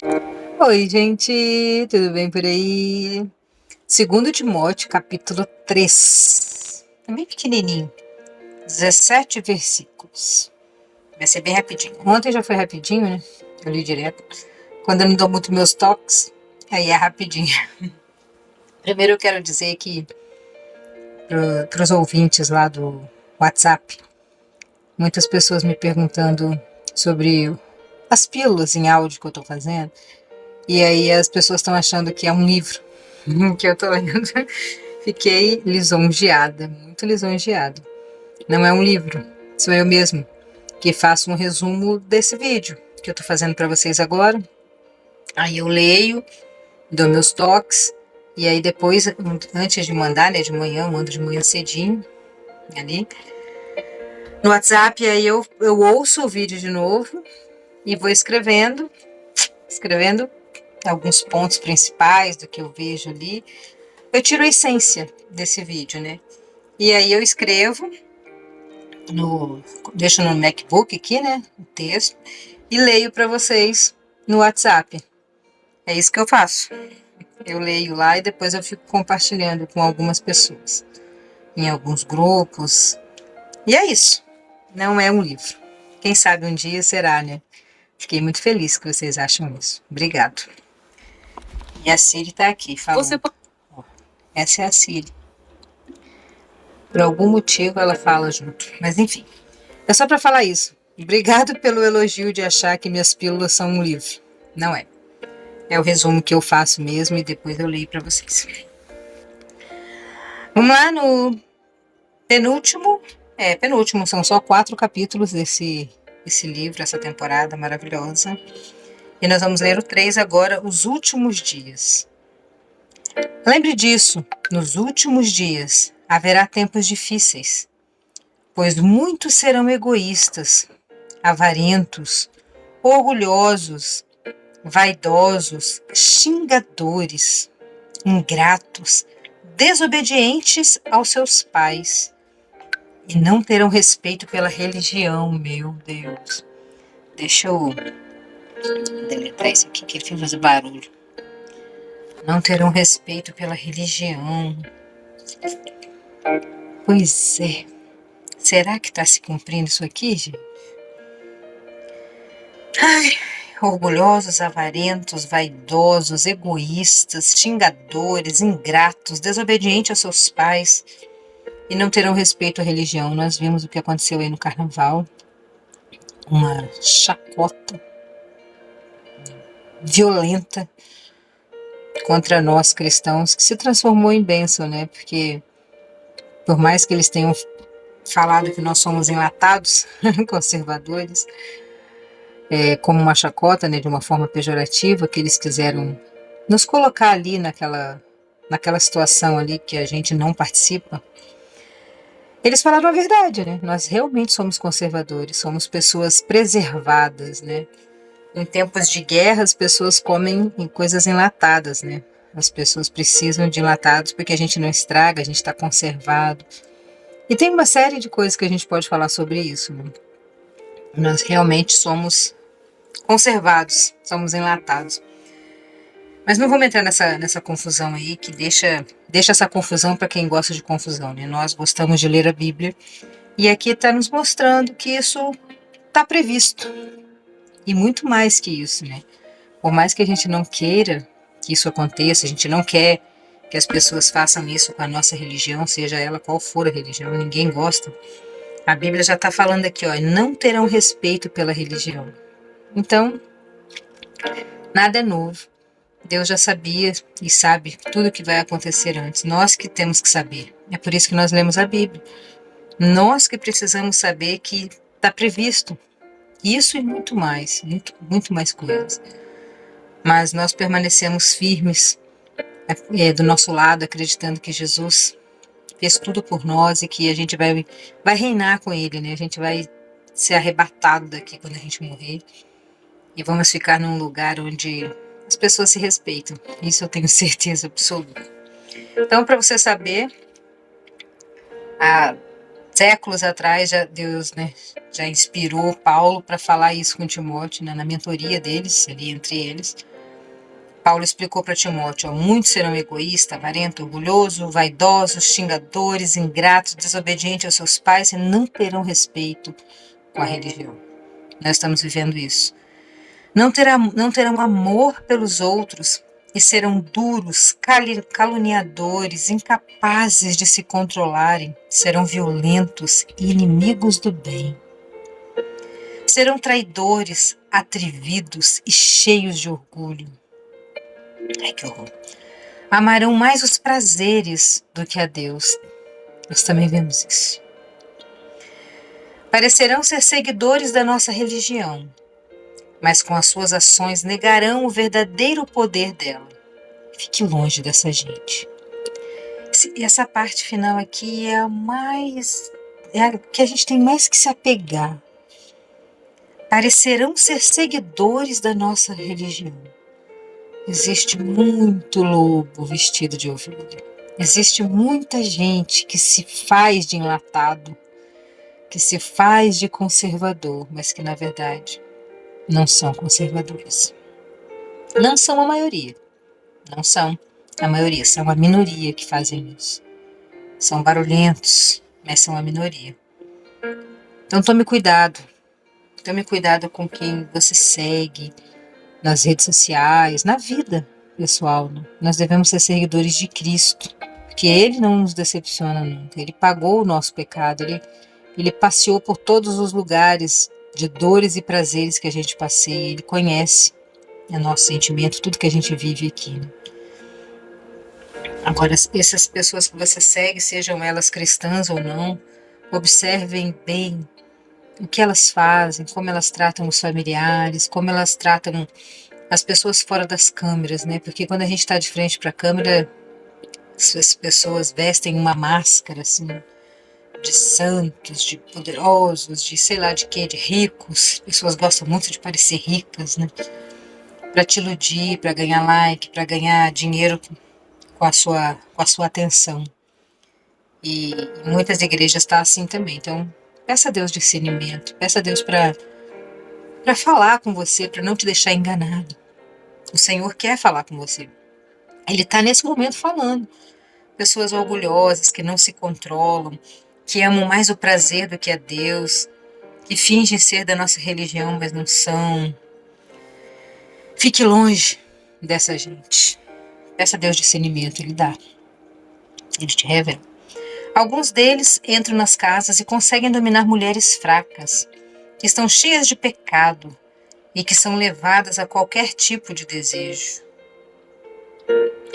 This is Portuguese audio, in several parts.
Oi, gente, tudo bem por aí? 2 Timóteo, capítulo 3. É bem pequenininho, 17 versículos. Vai ser bem rapidinho. Ontem já foi rapidinho, né? Eu li direto. Quando eu não dou muito meus toques, aí é rapidinho. Primeiro eu quero dizer que para os ouvintes lá do WhatsApp, muitas pessoas me perguntando sobre as pílulas em áudio que eu tô fazendo. E aí as pessoas estão achando que é um livro que eu tô lendo. Fiquei lisonjeada, muito lisonjeada. Não é um livro, sou eu mesmo que faço um resumo desse vídeo que eu tô fazendo para vocês agora. Aí eu leio, dou meus toques, e aí depois, antes de mandar, né, de manhã, eu mando de manhã cedinho, ali, no WhatsApp, aí eu ouço o vídeo de novo e vou escrevendo alguns pontos principais do que eu vejo ali. Eu tiro a essência desse vídeo, né? E aí eu escrevo, deixo no MacBook aqui, né? O texto, e leio para vocês no WhatsApp. É isso que eu faço. Eu leio lá e depois eu fico compartilhando com algumas pessoas, em alguns grupos. E é isso. Não é um livro. Quem sabe um dia será, né? Fiquei muito feliz que vocês acham isso. Obrigado. E a Siri tá aqui falando. Essa é a Siri. Por algum motivo ela fala junto. Mas enfim. É só para falar isso. Obrigado pelo elogio de achar que minhas pílulas são um livro. Não é. É o resumo que eu faço mesmo e depois eu leio para vocês. Vamos lá no penúltimo. Penúltimo, são só 4 capítulos desse livro, essa temporada maravilhosa. E nós vamos ler o 3 agora, os últimos dias. Lembre disso, nos últimos dias haverá tempos difíceis, pois muitos serão egoístas, avarentos, orgulhosos, vaidosos, xingadores, ingratos, desobedientes aos seus pais e não terão respeito pela religião, meu Deus. Deixa eu deletar isso aqui que ele fez fazer barulho. Não terão respeito pela religião. Pois é. Será que está se cumprindo isso aqui, gente? Ai, orgulhosos, avarentos, vaidosos, egoístas, xingadores, ingratos, desobedientes aos seus pais e não terão respeito à religião. Nós vimos o que aconteceu aí no carnaval, uma chacota violenta contra nós cristãos que se transformou em bênção, né? Porque por mais que eles tenham falado que nós somos enlatados, conservadores, como uma chacota, né, de uma forma pejorativa, que eles quiseram nos colocar ali naquela situação ali que a gente não participa. Eles falaram a verdade, né? Nós realmente somos conservadores, somos pessoas preservadas, né? Em tempos de guerra, as pessoas comem em coisas enlatadas, né? As pessoas precisam de enlatados porque a gente não estraga, a gente está conservado. E tem uma série de coisas que a gente pode falar sobre isso, né? Nós realmente somos conservados, somos enlatados. Mas não vamos entrar nessa confusão aí, que deixa essa confusão para quem gosta de confusão, né? Nós gostamos de ler a Bíblia e aqui está nos mostrando que isso está previsto. E muito mais que isso, né? Por mais que a gente não queira que isso aconteça, a gente não quer que as pessoas façam isso com a nossa religião, seja ela qual for a religião, ninguém gosta. A Bíblia já está falando aqui, ó, não terão respeito pela religião. Então, nada é novo. Deus já sabia e sabe tudo o que vai acontecer antes. Nós que temos que saber. É por isso que nós lemos a Bíblia. Nós que precisamos saber que está previsto isso e muito mais, muito mais coisas. Mas nós permanecemos firmes do nosso lado, acreditando que Jesus fez tudo por nós e que a gente vai reinar com Ele, né? A gente vai ser arrebatado daqui quando a gente morrer e vamos ficar num lugar onde as pessoas se respeitam. Isso eu tenho certeza absoluta. Então, para você saber, há séculos atrás, Deus, né, já inspirou Paulo para falar isso com Timóteo, né, na mentoria deles, ali entre eles. Paulo explicou para Timóteo: ó, muitos serão egoístas, avarentos, orgulhosos, vaidosos, xingadores, ingratos, desobedientes aos seus pais e não terão respeito com a religião. Nós estamos vivendo isso. Não terão amor pelos outros e serão duros, caluniadores, incapazes de se controlarem, serão violentos e inimigos do bem. Serão traidores, atrevidos e cheios de orgulho. Ai, que horror. Amarão mais os prazeres do que a Deus. Nós também vemos isso. Parecerão ser seguidores da nossa religião, mas com as suas ações negarão o verdadeiro poder dela. Fique longe dessa gente. E essa parte final aqui é a mais... é a que a gente tem mais que se apegar. Parecerão ser seguidores da nossa religião. Existe muito lobo vestido de ovelha. Existe muita gente que se faz de enlatado, que se faz de conservador, mas que na verdade não são conservadores. Não são a maioria. Não são a maioria, são a minoria que fazem isso. São barulhentos, mas são a minoria. Então tome cuidado. Tome cuidado com quem você segue nas redes sociais, na vida pessoal. Né? Nós devemos ser seguidores de Cristo, porque Ele não nos decepciona nunca. Ele pagou o nosso pecado, Ele passeou por todos os lugares de dores e prazeres que a gente passeia. Ele conhece o nosso sentimento, tudo que a gente vive aqui. Né? Agora, essas pessoas que você segue, sejam elas cristãs ou não, observem bem o que elas fazem, como elas tratam os familiares, como elas tratam as pessoas fora das câmeras, né? Porque quando a gente está de frente para a câmera, as pessoas vestem uma máscara, assim, de santos, de poderosos, de sei lá de quê, de ricos. As pessoas gostam muito de parecer ricas, né? Para te iludir, para ganhar like, para ganhar dinheiro com a sua atenção. E em muitas igrejas está assim também. Então, peça a Deus discernimento, peça a Deus para falar com você, para não te deixar enganado. O Senhor quer falar com você. Ele está nesse momento falando. Pessoas orgulhosas, que não se controlam, que amam mais o prazer do que a Deus, que fingem ser da nossa religião, mas não são. Fique longe dessa gente. Peça a Deus discernimento, Ele dá. Ele te revela. Alguns deles entram nas casas e conseguem dominar mulheres fracas, que estão cheias de pecado e que são levadas a qualquer tipo de desejo.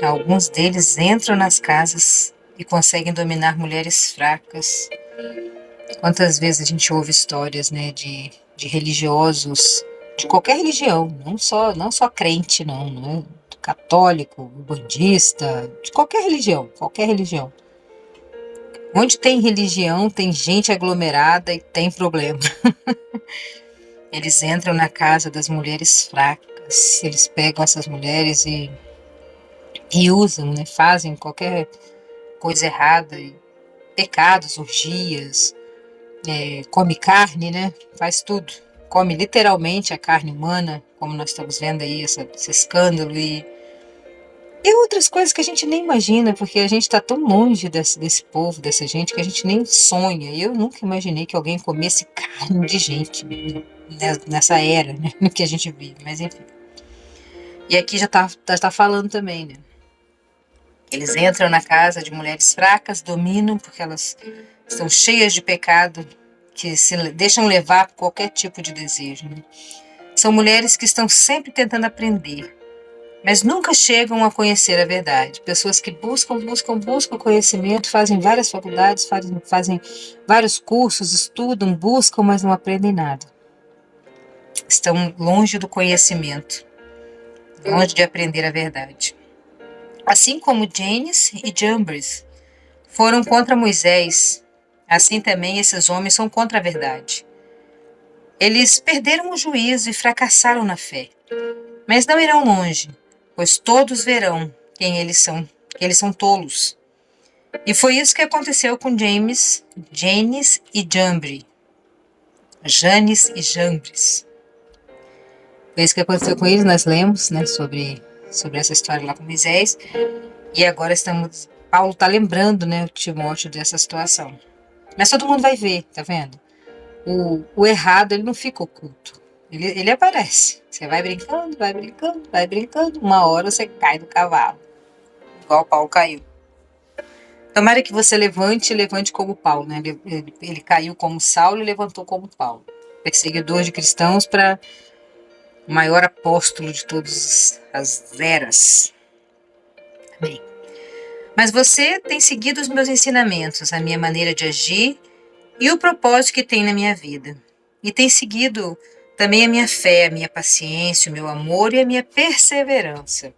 Alguns deles entram nas casas e conseguem dominar mulheres fracas. Quantas vezes a gente ouve histórias, né, de religiosos, de qualquer religião, não só crente, não é católico, bandista, de qualquer religião, qualquer religião. Onde tem religião, tem gente aglomerada e tem problema. Eles entram na casa das mulheres fracas, eles pegam essas mulheres e usam, né? Fazem qualquer coisa errada, pecados, orgias, come carne, né? Faz tudo. Come literalmente a carne humana, como nós estamos vendo aí, esse escândalo e outras coisas que a gente nem imagina, porque a gente está tão longe desse povo, dessa gente, que a gente nem sonha. E eu nunca imaginei que alguém comesse carne de gente, né, nessa era, né, no que a gente vive, mas enfim. E aqui já tá falando também, né? Eles entram na casa de mulheres fracas, dominam, porque elas estão cheias de pecado, que se deixam levar por qualquer tipo de desejo. Né? São mulheres que estão sempre tentando aprender, mas nunca chegam a conhecer a verdade. Pessoas que buscam conhecimento, fazem várias faculdades, fazem vários cursos, estudam, buscam, mas não aprendem nada. Estão longe do conhecimento, longe de aprender a verdade. Assim como Janes e Jambres foram contra Moisés, assim também esses homens são contra a verdade. Eles perderam o juízo e fracassaram na fé, mas não irão longe, pois todos verão quem eles são, que eles são tolos. E foi isso que aconteceu com Janes e Jambres. Janes e Jambres. Foi isso que aconteceu com eles, nós lemos, né, sobre essa história lá com Moisés. E agora Paulo está lembrando, né, o Timóteo dessa situação. Mas todo mundo vai ver, tá vendo? O errado, ele não fica oculto. Ele aparece. Você vai brincando, vai brincando, vai brincando. Uma hora você cai do cavalo. Igual Paulo caiu. Tomara que você levante como Paulo, né? Ele caiu como Saulo e levantou como Paulo. Perseguidor de cristãos para o maior apóstolo de todas as eras. Amém. Mas você tem seguido os meus ensinamentos, a minha maneira de agir e o propósito que tem na minha vida. E tem seguido também a minha fé, a minha paciência, o meu amor e a minha perseverança.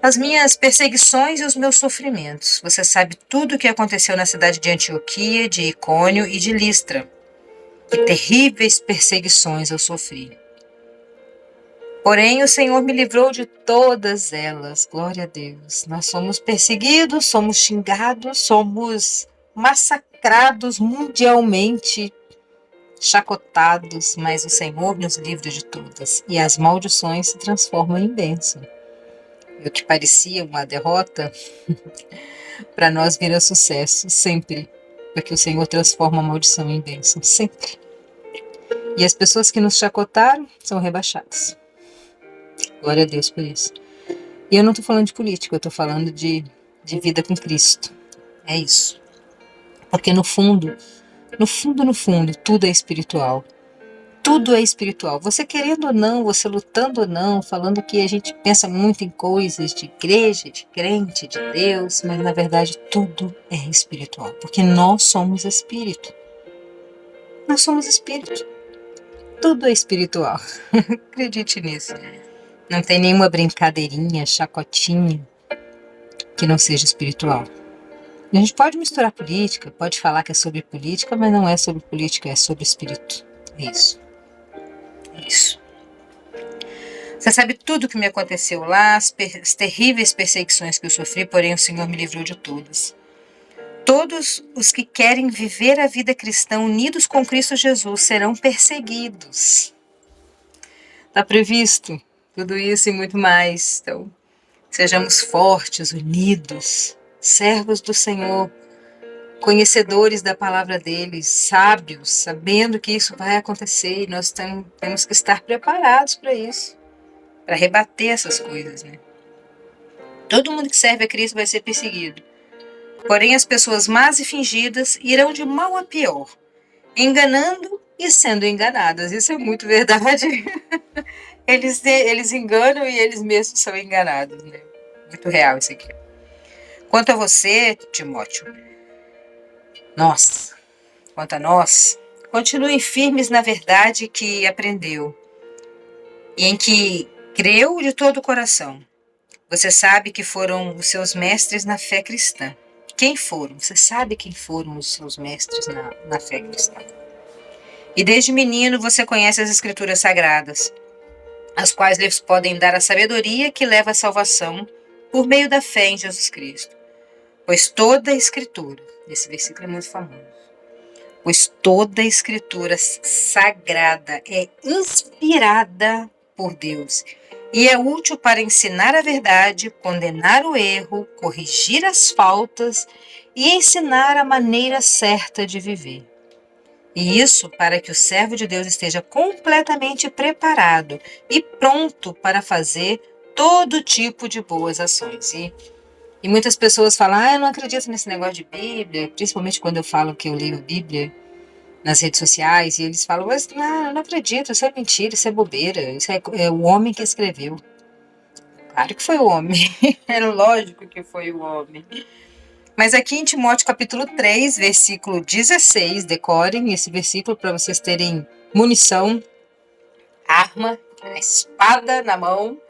As minhas perseguições e os meus sofrimentos. Você sabe tudo o que aconteceu na cidade de Antioquia, de Icônio e de Listra. Que terríveis perseguições eu sofri. Porém, o Senhor me livrou de todas elas. Glória a Deus. Nós somos perseguidos, somos xingados, somos massacrados mundialmente, chacotados, mas o Senhor nos livra de todas. E as maldições se transformam em bênção. O que parecia uma derrota, para nós vira sucesso, sempre. Porque o Senhor transforma a maldição em bênção, sempre. E as pessoas que nos chacotaram são rebaixadas. Glória a Deus por isso. E eu não estou falando de política, eu estou falando de vida com Cristo. É isso. Porque no fundo, tudo é espiritual. Tudo é espiritual. Você querendo ou não, você lutando ou não, falando que a gente pensa muito em coisas de igreja, de crente, de Deus, mas na verdade tudo é espiritual. Porque nós somos espírito. Nós somos espírito. Tudo é espiritual. Acredite nisso. Não tem nenhuma brincadeirinha, chacotinha que não seja espiritual. A gente pode misturar política, pode falar que é sobre política, mas não é sobre política, é sobre espírito. É isso. É isso. Você sabe tudo o que me aconteceu lá, as terríveis perseguições que eu sofri, porém o Senhor me livrou de todas. Todos os que querem viver a vida cristã unidos com Cristo Jesus serão perseguidos. Está previsto tudo isso e muito mais. Então, sejamos fortes, unidos, servos do Senhor, conhecedores da palavra dele, sábios, sabendo que isso vai acontecer e nós temos que estar preparados para isso, para rebater essas coisas, né? Todo mundo que serve a Cristo vai ser perseguido. Porém, as pessoas más e fingidas irão de mal a pior, enganando e sendo enganadas. Isso é muito verdade. Eles enganam e eles mesmos são enganados, né? Muito real isso aqui. Quanto a você, Timóteo, quanto a nós, continuem firmes na verdade que aprendeu e em que creu de todo o coração. Você sabe que foram os seus mestres na fé cristã. Quem foram? Você sabe quem foram os seus mestres na fé cristã. E desde menino você conhece as Escrituras Sagradas, as quais lhes podem dar a sabedoria que leva à salvação por meio da fé em Jesus Cristo. Pois toda a Escritura, esse versículo é muito famoso, pois toda a Escritura sagrada é inspirada por Deus e é útil para ensinar a verdade, condenar o erro, corrigir as faltas e ensinar a maneira certa de viver. E isso para que o servo de Deus esteja completamente preparado e pronto para fazer todo tipo de boas ações. E muitas pessoas falam, eu não acredito nesse negócio de Bíblia, principalmente quando eu falo que eu leio a Bíblia nas redes sociais, e eles falam, mas não, eu não acredito, isso é mentira, isso é bobeira, isso é o homem que escreveu. Claro que foi o homem, é lógico que foi o homem. Mas aqui em Timóteo capítulo 3, versículo 16, decorem esse versículo para vocês terem munição, arma, a espada na mão.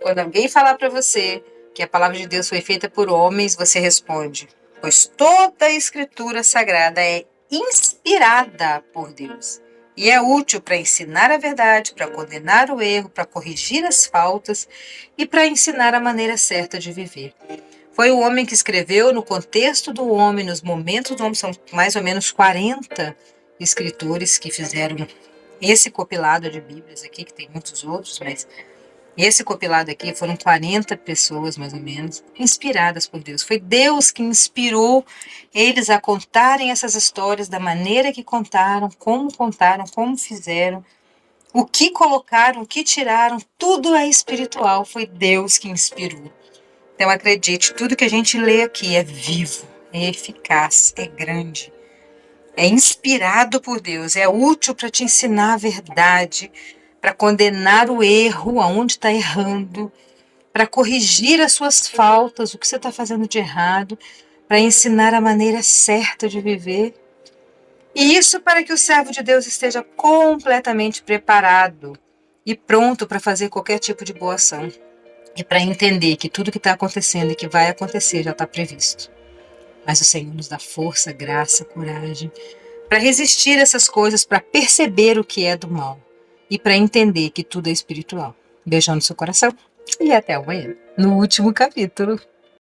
Quando alguém falar para você que a palavra de Deus foi feita por homens, você responde, pois toda a Escritura Sagrada é inspirada por Deus e é útil para ensinar a verdade, para condenar o erro, para corrigir as faltas e para ensinar a maneira certa de viver. Foi o homem que escreveu no contexto do homem, nos momentos do homem, são mais ou menos 40 escritores que fizeram esse compilado de Bíblias aqui, que tem muitos outros, mas esse compilado aqui foram 40 pessoas, mais ou menos, inspiradas por Deus. Foi Deus que inspirou eles a contarem essas histórias da maneira que contaram, como fizeram, o que colocaram, o que tiraram, tudo é espiritual, foi Deus que inspirou. Então acredite, tudo que a gente lê aqui é vivo, é eficaz, é grande, é inspirado por Deus, é útil para te ensinar a verdade, para condenar o erro, aonde está errando, para corrigir as suas faltas, o que você está fazendo de errado, para ensinar a maneira certa de viver. E isso para que o servo de Deus esteja completamente preparado e pronto para fazer qualquer tipo de boa ação. E para entender que tudo que está acontecendo e que vai acontecer já está previsto. Mas o Senhor nos dá força, graça, coragem para resistir a essas coisas, para perceber o que é do mal e para entender que tudo é espiritual. Beijão no seu coração e até amanhã, no último capítulo.